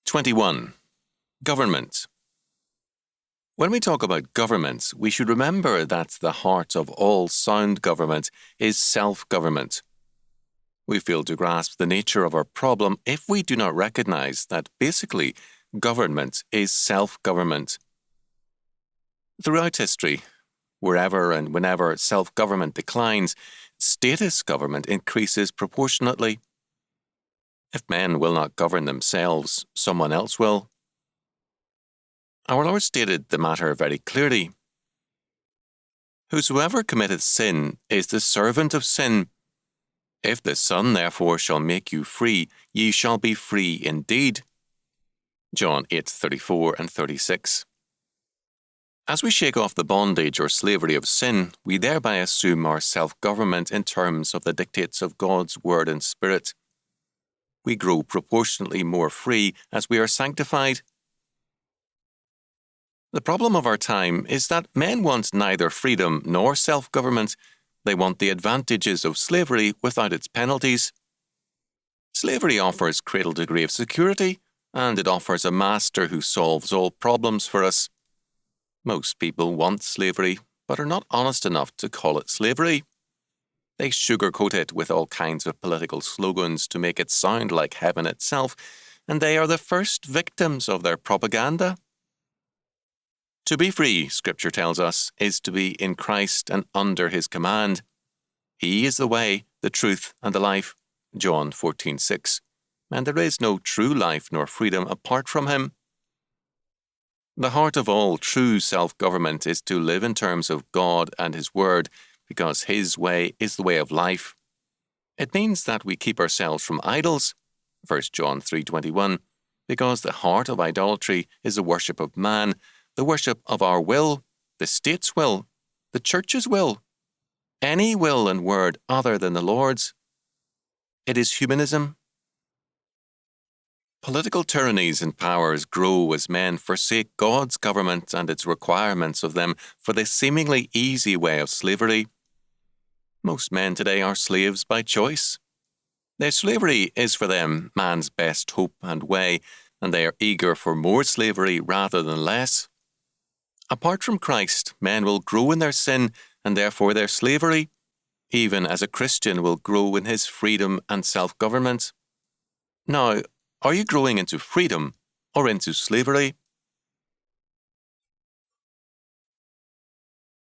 21. Government. When we talk about government, we should remember that the heart of all sound government is self-government. We fail to grasp the nature of our problem if we do not recognize that basically government is self-government. Throughout history, wherever and whenever self-government declines, status government increases proportionately. If men will not govern themselves, someone else will. Our Lord stated the matter very clearly. Whosoever committeth sin is the servant of sin. If the Son therefore shall make you free, ye shall be free indeed. John 8:34 and 36. As we shake off the bondage or slavery of sin, we thereby assume our self-government in terms of the dictates of God's Word and Spirit. We grow proportionately more free as we are sanctified. The problem of our time is that men want neither freedom nor self-government. They want the advantages of slavery without its penalties. Slavery offers a great degree of security, and it offers a master who solves all problems for us. Most people want slavery, but are not honest enough to call it slavery. They sugarcoat it with all kinds of political slogans to make it sound like heaven itself, and they are the first victims of their propaganda. To be free, Scripture tells us, is to be in Christ and under His command. He is the way, the truth, and the life, John 14:6, and there is no true life nor freedom apart from Him. The heart of all true self-government is to live in terms of God and His Word, because His way is the way of life. It means that we keep ourselves from idols, 1 John 3:21, because the heart of idolatry is the worship of man, the worship of our will, the state's will, the church's will, any will and word other than the Lord's. It is humanism. Political tyrannies and powers grow as men forsake God's government and its requirements of them for the seemingly easy way of slavery. Most men today are slaves by choice. Their slavery is for them man's best hope and way, and they are eager for more slavery rather than less. Apart from Christ, men will grow in their sin and therefore their slavery, even as a Christian will grow in his freedom and self-government. Now, are you growing into freedom or into slavery?